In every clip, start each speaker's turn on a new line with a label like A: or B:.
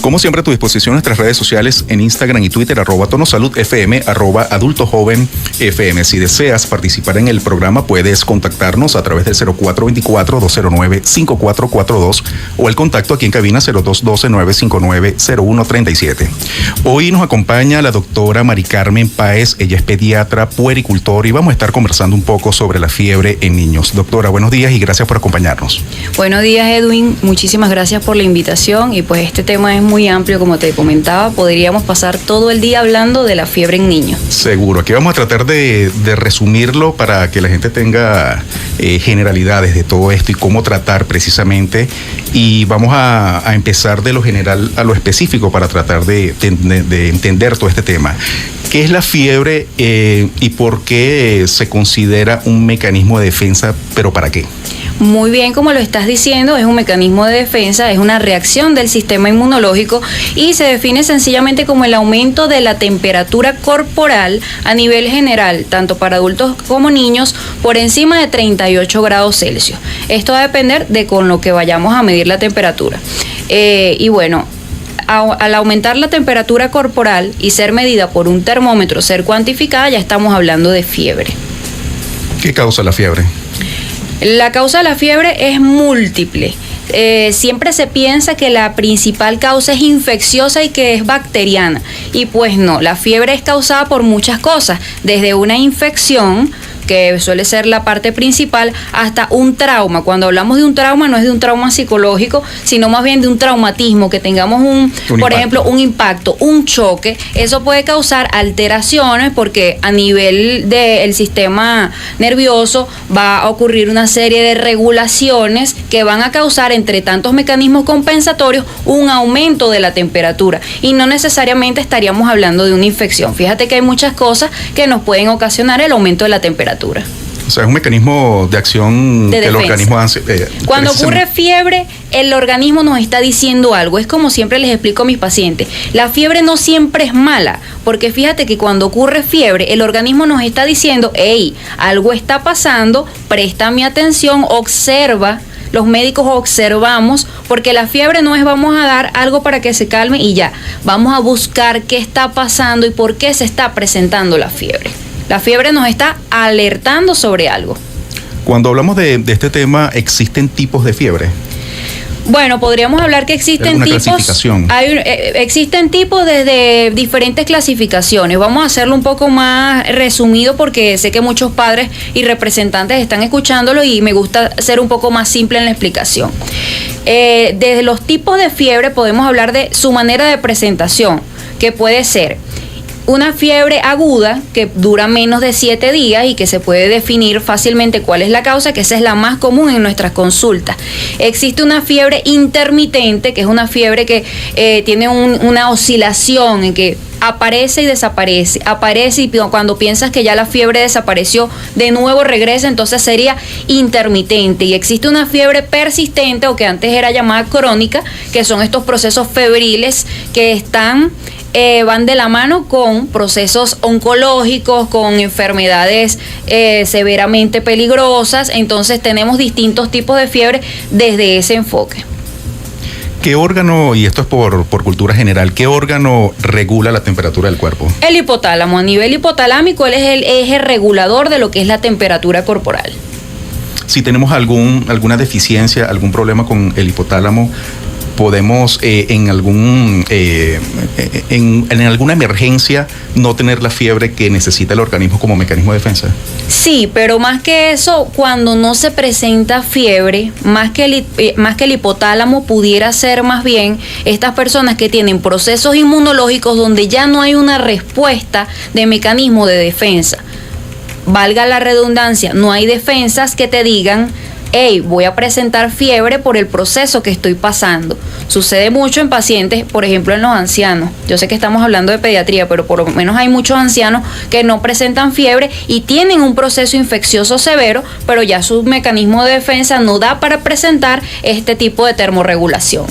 A: Como siempre, a tu disposición nuestras redes sociales en Instagram y Twitter, @tonosaludfm, @adultojovenfm. Si deseas participar en el programa, puedes contactarnos a través del 0424-209-5442 o el contacto aquí en cabina 0212-959-0137. Hoy nos acompaña la doctora Mari Carmen Páez. Ella es pediatra, puericultor, y vamos a estar conversando un poco sobre la fiebre en niños. Doctora, buenos días y gracias por acompañarnos.
B: Buenos días, Edwin. Muchísimas gracias por la invitación, y pues este tema es muy amplio, como te comentaba. Podríamos pasar todo el día hablando de la fiebre en niños.
A: Seguro. Aquí vamos a tratar de resumirlo para que la gente tenga generalidades de todo esto y cómo tratar precisamente. Y vamos a empezar de lo general a lo específico para tratar de entender todo este tema. ¿Qué es la fiebre y por qué se considera un mecanismo de defensa, pero para qué?
B: Muy bien, como lo estás diciendo, es un mecanismo de defensa, es una reacción del sistema inmunológico y se define sencillamente como el aumento de la temperatura corporal a nivel general, tanto para adultos como niños, por encima de 38 grados Celsius. Esto va a depender de con lo que vayamos a medir la temperatura. Y bueno, al aumentar la temperatura corporal y ser medida por un termómetro, ser cuantificada, ya estamos hablando de fiebre.
A: ¿Qué causa la fiebre?
B: La causa de la fiebre es múltiple. Siempre se piensa que la principal causa es infecciosa y que es bacteriana. Y pues no, la fiebre es causada por muchas cosas, desde una infección, que suele ser la parte principal, hasta un trauma. Cuando hablamos de un trauma, no es de un trauma psicológico, sino más bien de un traumatismo, que tengamos por ejemplo, un impacto, un choque. Eso puede causar alteraciones porque a nivel del sistema nervioso va a ocurrir una serie de regulaciones que van a causar, entre tantos mecanismos compensatorios, un aumento de la temperatura. Y no necesariamente estaríamos hablando de una infección. Fíjate que hay muchas cosas que nos pueden ocasionar el aumento de la temperatura.
A: O sea, es un mecanismo de acción
B: de
A: que el organismo hace.
B: Cuando ocurre fiebre, el organismo nos está diciendo algo. Es como siempre les explico a mis pacientes. La fiebre no siempre es mala, porque fíjate que cuando ocurre fiebre, el organismo nos está diciendo, hey, algo está pasando, préstame atención, observa. Los médicos observamos, porque la fiebre no es vamos a dar algo para que se calme y ya. Vamos a buscar qué está pasando y por qué se está presentando la fiebre. La fiebre nos está alertando sobre algo.
A: Cuando hablamos de este tema, ¿existen tipos de fiebre?
B: Bueno, podríamos hablar que existen tipos. Existen tipos desde diferentes clasificaciones. Vamos a hacerlo un poco más resumido porque sé que muchos padres y representantes están escuchándolo y me gusta ser un poco más simple en la explicación. Desde los tipos de fiebre podemos hablar de su manera de presentación, que puede ser una fiebre aguda que dura menos de 7 días y que se puede definir fácilmente cuál es la causa, que esa es la más común en nuestras consultas. Existe una fiebre intermitente, que es una fiebre que tiene una oscilación en que aparece y desaparece, aparece y cuando piensas que ya la fiebre desapareció, de nuevo regresa, entonces sería intermitente. Y existe una fiebre persistente, o que antes era llamada crónica, que son estos procesos febriles que van de la mano con procesos oncológicos, con enfermedades severamente peligrosas. Entonces tenemos distintos tipos de fiebre desde ese enfoque.
A: ¿Qué órgano, y esto es por cultura general, qué órgano regula la temperatura del cuerpo?
B: El hipotálamo. A nivel hipotalámico, él es el eje regulador de lo que es la temperatura corporal.
A: Si tenemos alguna deficiencia, algún problema con el hipotálamo, podemos en alguna emergencia no tener la fiebre que necesita el organismo como mecanismo de defensa.
B: Sí, pero más que eso, cuando no se presenta fiebre, más que el hipotálamo, pudiera ser más bien estas personas que tienen procesos inmunológicos donde ya no hay una respuesta de mecanismo de defensa. Valga la redundancia, no hay defensas que te digan, hey, voy a presentar fiebre por el proceso que estoy pasando. Sucede mucho en pacientes, por ejemplo en los ancianos. Yo sé que estamos hablando de pediatría, pero por lo menos hay muchos ancianos que no presentan fiebre y tienen un proceso infeccioso severo, pero ya su mecanismo de defensa no da para presentar este tipo de termorregulación.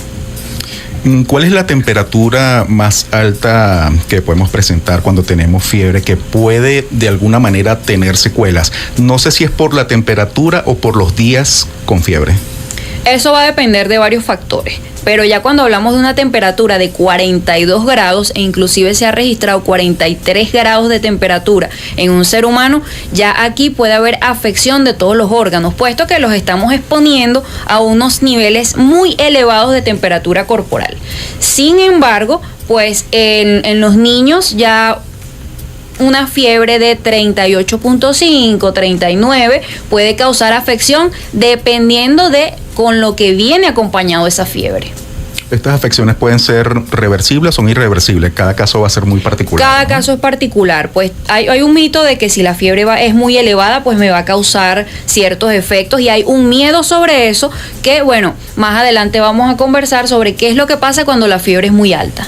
A: ¿Cuál es la temperatura más alta que podemos presentar cuando tenemos fiebre que puede de alguna manera tener secuelas? No sé si es por la temperatura o por los días con fiebre.
B: Eso va a depender de varios factores. pero ya cuando hablamos de una temperatura de 42 grados e inclusive se ha registrado 43 grados de temperatura en un ser humano, ya aquí puede haber afección de todos los órganos, puesto que los estamos exponiendo a unos niveles muy elevados de temperatura corporal. Sin embargo, pues en los niños ya una fiebre de 38.5, 39 puede causar afección dependiendo de con lo que viene acompañado esa fiebre.
A: ¿Estas afecciones pueden ser reversibles o son irreversibles? Cada caso va a ser muy particular.
B: Cada caso es particular. Pues hay un mito de que si la fiebre es muy elevada, pues me va a causar ciertos efectos, y hay un miedo sobre eso que, bueno, más adelante vamos a conversar sobre qué es lo que pasa cuando la fiebre es muy alta.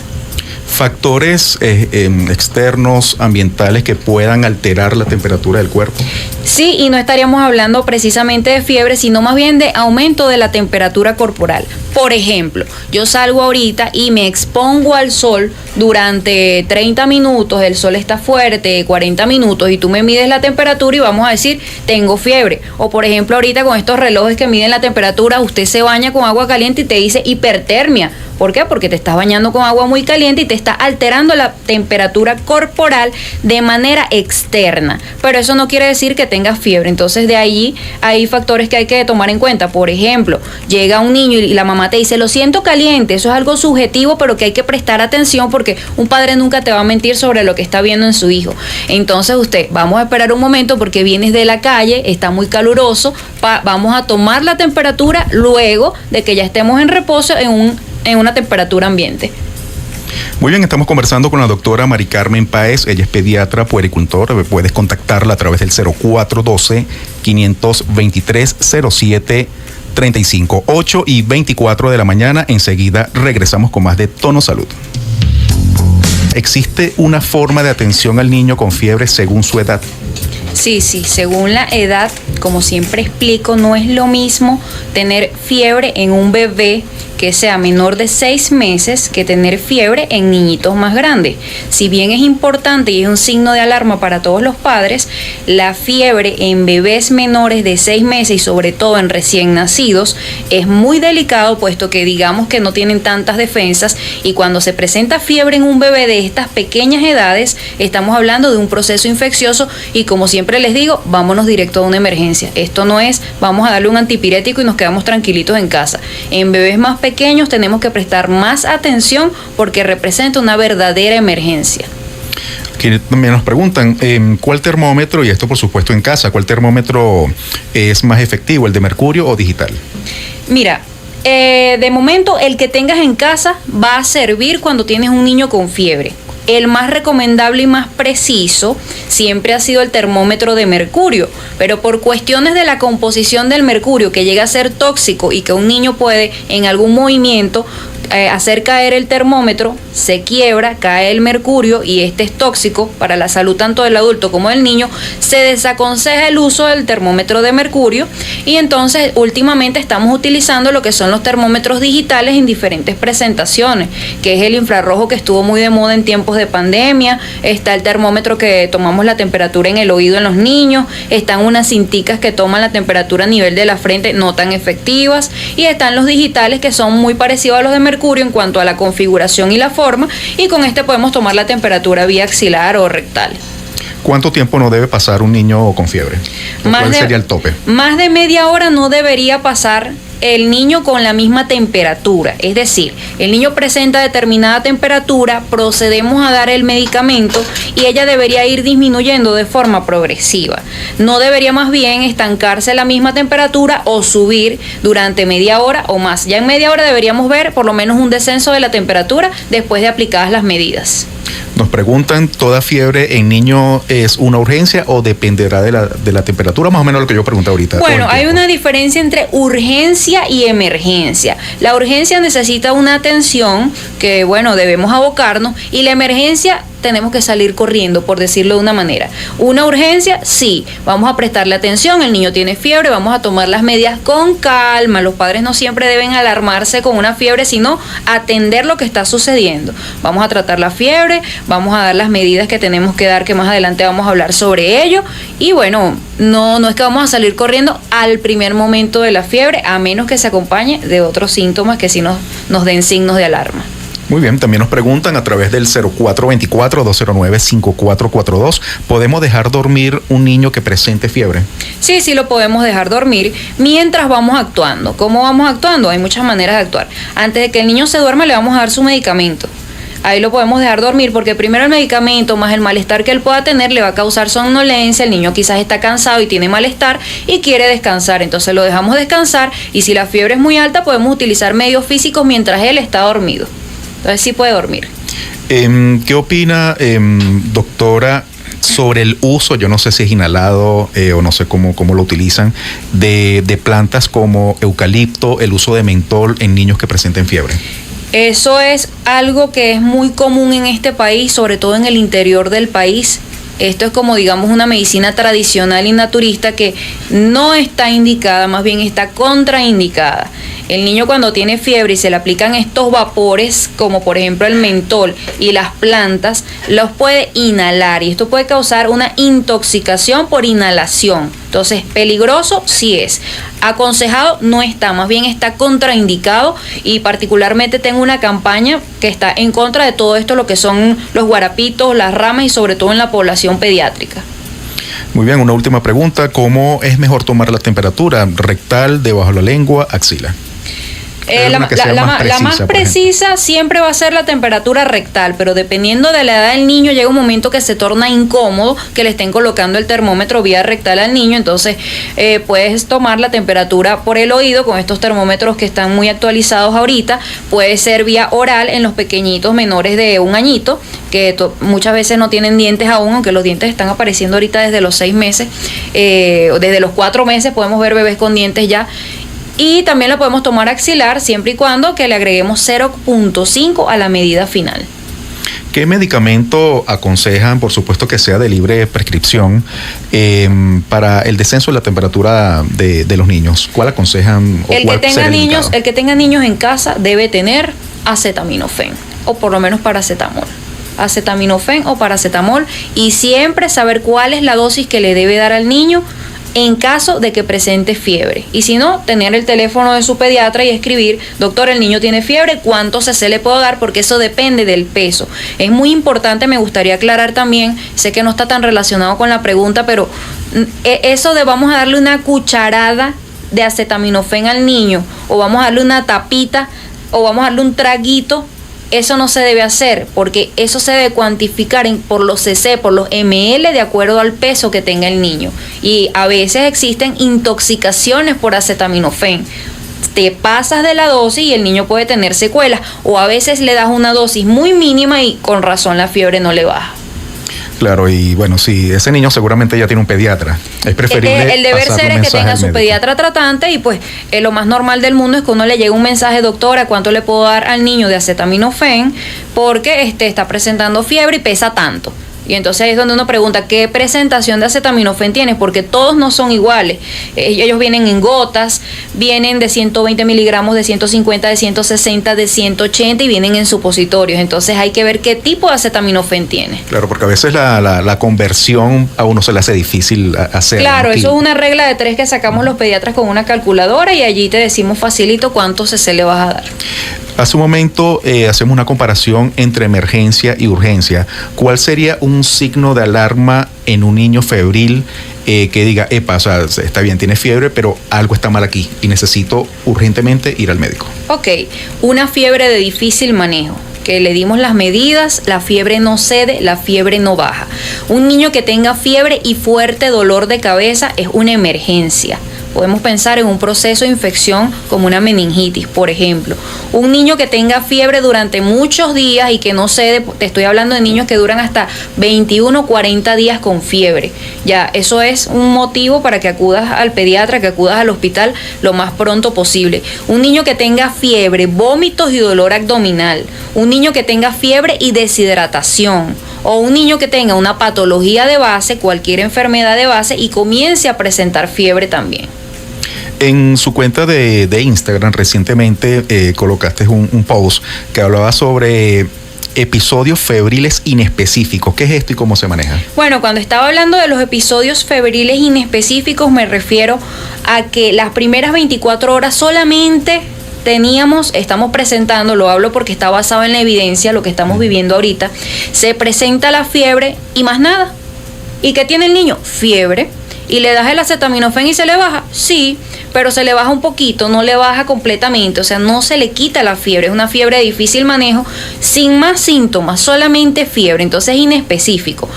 A: ¿Factores externos, ambientales, que puedan alterar la temperatura del cuerpo?
B: Sí, y no estaríamos hablando precisamente de fiebre, sino más bien de aumento de la temperatura corporal. Por ejemplo, yo salgo ahorita y me expongo al sol durante 30 minutos, el sol está fuerte, 40 minutos, y tú me mides la temperatura y vamos a decir, tengo fiebre. O por ejemplo, ahorita con estos relojes que miden la temperatura, usted se baña con agua caliente y te dice hipertermia. ¿Por qué? Porque te estás bañando con agua muy caliente y te está alterando la temperatura corporal de manera externa. Pero eso no quiere decir que tengas fiebre. Entonces de ahí hay factores que hay que tomar en cuenta. Por ejemplo, llega un niño y la mamá te dice, lo siento caliente. Eso es algo subjetivo, pero que hay que prestar atención, porque un padre nunca te va a mentir sobre lo que está viendo en su hijo. Entonces vamos a esperar un momento porque vienes de la calle, está muy caluroso, vamos a tomar la temperatura luego de que ya estemos en reposo en una temperatura ambiente.
A: Muy bien, estamos conversando con la doctora Mari Carmen Páez. Ella es pediatra puericultor. Puedes contactarla a través del 0412-523-0735. 8:24 de la mañana. Enseguida regresamos con más de Tono Salud. ¿Existe una forma de atención al niño con fiebre según su edad?
B: Sí, según la edad, como siempre explico, no es lo mismo tener fiebre en un bebé que sea menor de 6 meses que tener fiebre en niñitos más grandes. Si bien es importante y es un signo de alarma para todos los padres, la fiebre en bebés menores de 6 meses y sobre todo en recién nacidos es muy delicado, puesto que digamos que no tienen tantas defensas, y cuando se presenta fiebre en un bebé de estas pequeñas edades, estamos hablando de un proceso infeccioso, y como siempre les digo, vámonos directo a una emergencia. Esto no es, vamos a darle un antipirético y nos quedamos tranquilitos en casa. En bebés más pequeños tenemos que prestar más atención porque representa una verdadera emergencia.
A: Aquí también nos preguntan, ¿cuál termómetro, y esto por supuesto en casa, cuál termómetro es más efectivo, el de mercurio o digital?
B: Mira, de momento el que tengas en casa va a servir cuando tienes un niño con fiebre. El más recomendable y más preciso siempre ha sido el termómetro de mercurio, pero por cuestiones de la composición del mercurio, que llega a ser tóxico y que un niño puede en algún movimiento hacer caer el termómetro, se quiebra, cae el mercurio y este es tóxico para la salud tanto del adulto como del niño, se desaconseja el uso del termómetro de mercurio, y entonces últimamente estamos utilizando lo que son los termómetros digitales en diferentes presentaciones, que es el infrarrojo que estuvo muy de moda en tiempos de pandemia, está el termómetro que tomamos la temperatura en el oído en los niños, están unas cinticas que toman la temperatura a nivel de la frente, no tan efectivas, y están los digitales que son muy parecidos a los de mercurio en cuanto a la configuración y la forma, y con este podemos tomar la temperatura vía axilar o rectal.
A: ¿Cuánto tiempo no debe pasar un niño con fiebre? ¿Cuál sería el tope?
B: Más de media hora no debería pasar el niño con la misma temperatura. Es decir, el niño presenta determinada temperatura, procedemos a dar el medicamento y ella debería ir disminuyendo de forma progresiva. No debería más bien estancarse la misma temperatura o subir durante media hora o más. Ya en media hora deberíamos ver por lo menos un descenso de la temperatura después de aplicadas las medidas.
A: Nos preguntan, ¿toda fiebre en niño es una urgencia o dependerá de la temperatura? Más o menos lo que yo pregunté ahorita.
B: Bueno, hay una diferencia entre urgencia y emergencia. La urgencia necesita una atención que, bueno, debemos abocarnos, y la emergencia tenemos que salir corriendo, por decirlo de una manera. Una urgencia, sí, vamos a prestarle atención, el niño tiene fiebre, vamos a tomar las medidas con calma. Los padres no siempre deben alarmarse con una fiebre, sino atender lo que está sucediendo. Vamos a tratar la fiebre, vamos a dar las medidas que tenemos que dar, que más adelante vamos a hablar sobre ello. Y bueno, no es que vamos a salir corriendo al primer momento de la fiebre, a menos que se acompañe de otros síntomas que sí nos den signos de alarma.
A: Muy bien, también nos preguntan a través del 0424-209-5442, ¿podemos dejar dormir un niño que presente fiebre?
B: Sí, sí lo podemos dejar dormir mientras vamos actuando. ¿Cómo vamos actuando? Hay muchas maneras de actuar. Antes de que el niño se duerma le vamos a dar su medicamento. Ahí lo podemos dejar dormir porque primero el medicamento más el malestar que él pueda tener le va a causar somnolencia. El niño quizás está cansado y tiene malestar y quiere descansar, entonces lo dejamos descansar, y si la fiebre es muy alta podemos utilizar medios físicos mientras él está dormido. Entonces sí puede dormir.
A: ¿Qué opina, doctora, sobre el uso, yo no sé si es inhalado o no sé cómo lo utilizan, de plantas como eucalipto, el uso de mentol en niños que presenten fiebre?
B: Eso es algo que es muy común en este país, sobre todo en el interior del país. Esto es como, digamos, una medicina tradicional y naturista que no está indicada, más bien está contraindicada. El niño cuando tiene fiebre y se le aplican estos vapores, como por ejemplo el mentol y las plantas, los puede inhalar y esto puede causar una intoxicación por inhalación. Entonces, peligroso sí es. Aconsejado no está, más bien está contraindicado, y particularmente tengo una campaña que está en contra de todo esto, lo que son los guarapitos, las ramas y sobre todo en la población pediátrica.
A: Muy bien, una última pregunta, ¿cómo es mejor tomar la temperatura? ¿Rectal, debajo de la lengua, axila?
B: La más precisa siempre va a ser la temperatura rectal, pero dependiendo de la edad del niño llega un momento que se torna incómodo que le estén colocando el termómetro vía rectal al niño. Entonces puedes tomar la temperatura por el oído con estos termómetros que están muy actualizados ahorita. Puede ser vía oral en los pequeñitos menores de 1 añito, que muchas veces no tienen dientes aún, aunque los dientes están apareciendo ahorita desde los 6 meses, desde los 4 meses podemos ver bebés con dientes ya. Y también la podemos tomar axilar siempre y cuando que le agreguemos 0.5 a la medida final.
A: ¿Qué medicamento aconsejan, por supuesto que sea de libre prescripción, para el descenso de la temperatura de los niños? ¿Cuál aconsejan o cuál sería el indicado?
B: El que tenga niños en casa debe tener acetaminofén o por lo menos paracetamol. Acetaminofén o paracetamol, y siempre saber cuál es la dosis que le debe dar al niño en caso de que presente fiebre. Y si no, tener el teléfono de su pediatra y escribir: doctor, el niño tiene fiebre, ¿cuánto cc le puedo dar? Porque eso depende del peso. Es muy importante, me gustaría aclarar también, sé que no está tan relacionado con la pregunta, pero eso de vamos a darle una cucharada de acetaminofén al niño, o vamos a darle una tapita, o vamos a darle un traguito, eso no se debe hacer, porque eso se debe cuantificar por los cc, por los ml, de acuerdo al peso que tenga el niño. Y a veces existen intoxicaciones por acetaminofén. Te pasas de la dosis y el niño puede tener secuelas, o a veces le das una dosis muy mínima y con razón la fiebre no le baja.
A: Claro, y bueno, sí, ese niño seguramente ya tiene un pediatra. Es preferible.
B: El deber ser es que tenga su pediatra tratante, y pues lo más normal del mundo es que uno le llegue un mensaje: doctora, ¿cuánto le puedo dar al niño de acetaminofén? Porque está presentando fiebre y pesa tanto. Y entonces ahí es donde uno pregunta: ¿qué presentación de acetaminofén tienes? Porque todos no son iguales. Ellos vienen en gotas, vienen de 120 miligramos, de 150, de 160, de 180 y vienen en supositorios. Entonces hay que ver qué tipo de acetaminofén tiene.
A: Claro, porque a veces la conversión a uno se le hace difícil hacer.
B: Claro, eso es una regla de 3 que sacamos los pediatras con una calculadora, y allí te decimos facilito cuánto cc le vas a dar.
A: Hace un momento hacemos una comparación entre emergencia y urgencia. ¿Cuál sería un signo de alarma en un niño febril que diga: o sea, está bien, tiene fiebre, pero algo está mal aquí y necesito urgentemente ir al médico?
B: Ok, una fiebre de difícil manejo, que le dimos las medidas, la fiebre no cede, la fiebre no baja. Un niño que tenga fiebre y fuerte dolor de cabeza es una emergencia. Podemos pensar en un proceso de infección como una meningitis, por ejemplo. Un niño que tenga fiebre durante muchos días y que no cede, te estoy hablando de niños que duran hasta 21 o 40 días con fiebre. Ya, eso es un motivo para que acudas al pediatra, que acudas al hospital lo más pronto posible. Un niño que tenga fiebre, vómitos y dolor abdominal. Un niño que tenga fiebre y deshidratación. o un niño que tenga una patología de base, cualquier enfermedad de base, y comience a presentar fiebre también.
A: En su cuenta de Instagram recientemente colocaste un post que hablaba sobre episodios febriles inespecíficos. ¿Qué es esto y cómo se maneja?
B: Bueno, cuando estaba hablando de los episodios febriles inespecíficos me refiero a que las primeras 24 horas solamente estamos presentando, lo hablo porque está basado en la evidencia, lo que estamos viviendo ahorita, se presenta la fiebre y más nada. ¿Y qué tiene el niño? Fiebre. ¿Y le das el acetaminofén y se le baja? Sí, pero se le baja un poquito, no le baja completamente, o sea, no se le quita la fiebre, es una fiebre de difícil manejo, sin más síntomas, solamente fiebre, entonces es inespecífico.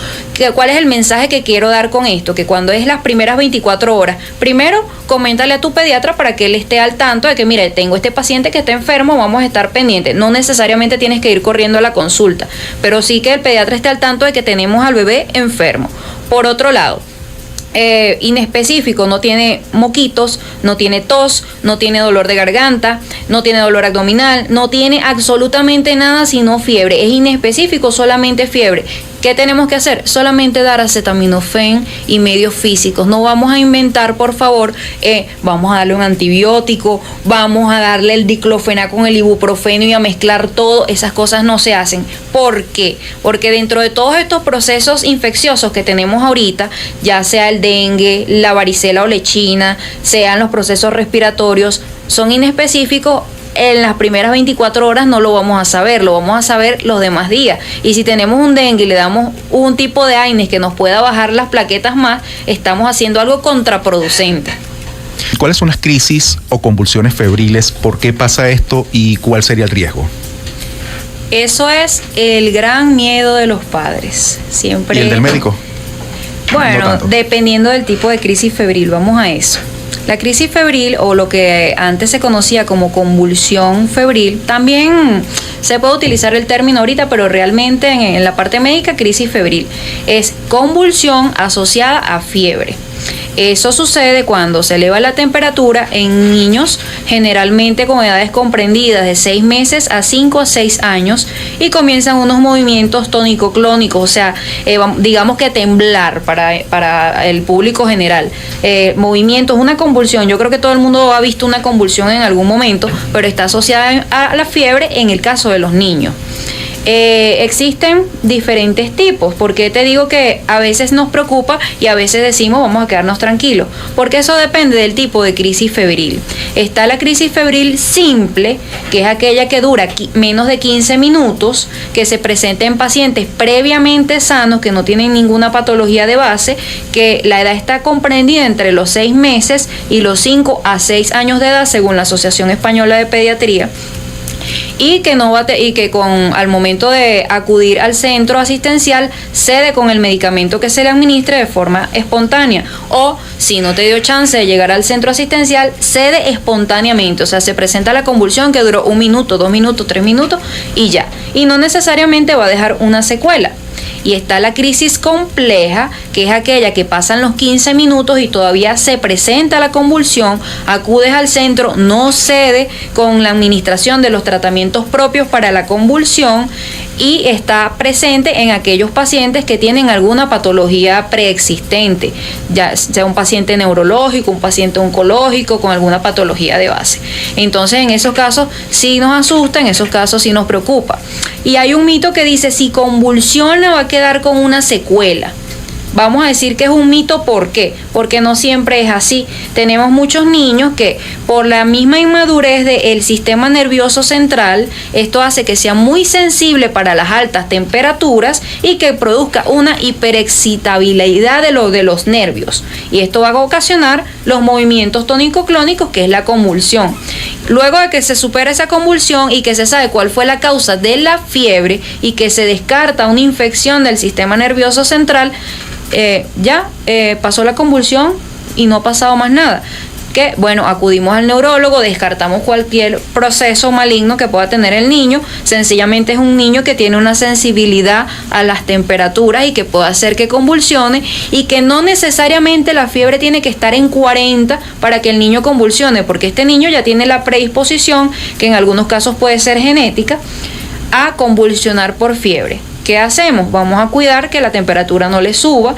B: ¿Cuál es el mensaje que quiero dar con esto? Que cuando es las primeras 24 horas, primero, coméntale a tu pediatra para que él esté al tanto de que, mire, tengo este paciente que está enfermo, vamos a estar pendientes. No necesariamente tienes que ir corriendo a la consulta, pero sí que el pediatra esté al tanto de que tenemos al bebé enfermo. Por otro lado, inespecífico, no tiene moquitos, no tiene tos, no tiene dolor de garganta, no tiene dolor abdominal, no tiene absolutamente nada sino fiebre, es inespecífico, solamente fiebre. ¿Qué tenemos que hacer? Solamente dar acetaminofén y medios físicos. No vamos a inventar, por favor, vamos a darle un antibiótico, vamos a darle el diclofenac con el ibuprofeno y a mezclar todo. Esas cosas no se hacen. ¿Por qué? Porque dentro de todos estos procesos infecciosos que tenemos ahorita, ya sea el dengue, la varicela o lechina, sean los procesos respiratorios, son inespecíficos. En las primeras 24 horas no lo vamos a saber, lo vamos a saber los demás días. Y si tenemos un dengue y le damos un tipo de AINES que nos pueda bajar las plaquetas más, estamos haciendo algo contraproducente.
A: ¿Cuáles son las crisis o convulsiones febriles? ¿Por qué pasa esto y cuál sería el riesgo?
B: Eso es el gran miedo de los padres. Siempre.
A: ¿Y el del médico?
B: Bueno, no, dependiendo del tipo de crisis febril, vamos a eso. La crisis febril, o lo que antes se conocía como convulsión febril, también se puede utilizar el término ahorita, pero realmente en la parte médica, crisis febril es convulsión asociada a fiebre. Eso sucede cuando se eleva la temperatura en niños, generalmente con edades comprendidas de 6 meses a 5 a 6 años, y comienzan unos movimientos tónico-clónicos, o sea, digamos que temblar para el público general. Movimientos, una convulsión, yo creo que todo el mundo ha visto una convulsión en algún momento, pero está asociada a la fiebre en el caso de los niños. Existen diferentes tipos. ¿Por qué te digo que a veces nos preocupa y a veces decimos vamos a quedarnos tranquilos? Porque eso depende del tipo de crisis febril. Está la crisis febril simple, que es aquella que dura menos de 15 minutos, que se presenta en pacientes previamente sanos, que no tienen ninguna patología de base, que la edad está comprendida entre los 6 meses y los 5 a 6 años de edad, según la Asociación Española de Pediatría. Y que al momento de acudir al centro asistencial cede con el medicamento que se le administre de forma espontánea, o si no te dio chance de llegar al centro asistencial, cede espontáneamente, o sea, se presenta la convulsión que duró 1 minuto, 2 minutos, 3 minutos y ya, y no necesariamente va a dejar una secuela. Y está la crisis compleja, que es aquella que pasan los 15 minutos y todavía se presenta la convulsión, acudes al centro, no cede con la administración de los tratamientos propios para la convulsión y está presente en aquellos pacientes que tienen alguna patología preexistente, ya sea un paciente neurológico, un paciente oncológico con alguna patología de base. Entonces, en esos casos sí nos asusta, en esos casos sí nos preocupa. Y hay un mito que dice, si convulsiona va a quedar con una secuela. Vamos a decir que es un mito, ¿por qué? Porque no siempre es así. Tenemos muchos niños que por la misma inmadurez del sistema nervioso central, esto hace que sea muy sensible para las altas temperaturas y que produzca una hiperexcitabilidad de los nervios. Y esto va a ocasionar los movimientos tónico-clónicos, que es la convulsión. Luego de que se supera esa convulsión y que se sabe cuál fue la causa de la fiebre y que se descarta una infección del sistema nervioso central, pasó la convulsión y no ha pasado más nada. Que bueno, acudimos al neurólogo, descartamos cualquier proceso maligno que pueda tener el niño. Sencillamente es un niño que tiene una sensibilidad a las temperaturas y que puede hacer que convulsione, y que no necesariamente la fiebre tiene que estar en 40 para que el niño convulsione, porque este niño ya tiene la predisposición, que en algunos casos puede ser genética, a convulsionar por fiebre. ¿qué hacemos? Vamos a cuidar que la temperatura no le suba,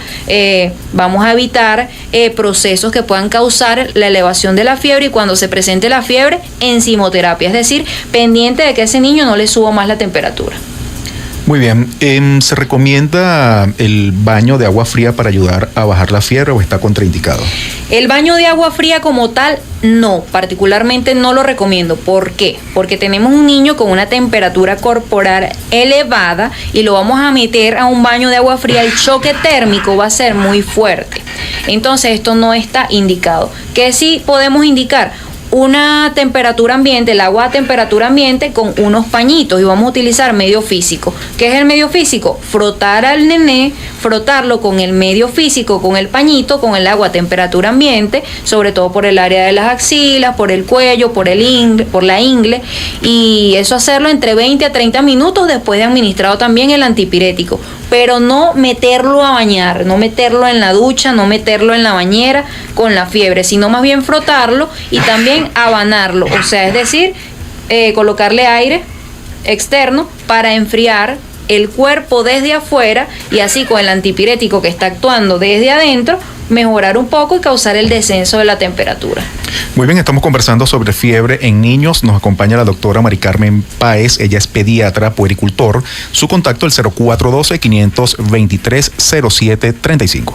B: vamos a evitar procesos que puedan causar la elevación de la fiebre, y cuando se presente la fiebre, enzimoterapia, es decir, pendiente de que a ese niño no le suba más la temperatura.
A: Muy bien, ¿se recomienda el baño de agua fría para ayudar a bajar la fiebre o está contraindicado?
B: El baño de agua fría como tal, no, particularmente no lo recomiendo. ¿Por qué? Porque tenemos un niño con una temperatura corporal elevada y lo vamos a meter a un baño de agua fría, el choque térmico va a ser muy fuerte. Entonces esto no está indicado. ¿Qué sí podemos indicar? Una temperatura ambiente, el agua a temperatura ambiente con unos pañitos, y vamos a utilizar medio físico. ¿Qué es el medio físico? Frotar al nené, frotarlo con el medio físico, con el pañito, con el agua a temperatura ambiente, sobre todo por el área de las axilas, por el cuello, por la ingle, y eso hacerlo entre 20 a 30 minutos después de administrado también el antipirético. Pero no meterlo a bañar, no meterlo en la ducha, no meterlo en la bañera con la fiebre, sino más bien frotarlo y también abanarlo, o sea, es decir, colocarle aire externo para enfriar el cuerpo desde afuera, y así con el antipirético que está actuando desde adentro, mejorar un poco y causar el descenso de la temperatura.
A: Muy bien, estamos conversando sobre fiebre en niños. Nos acompaña la doctora Mari Carmen Páez. Ella es pediatra, puericultor. Su contacto el 0412-523-0735.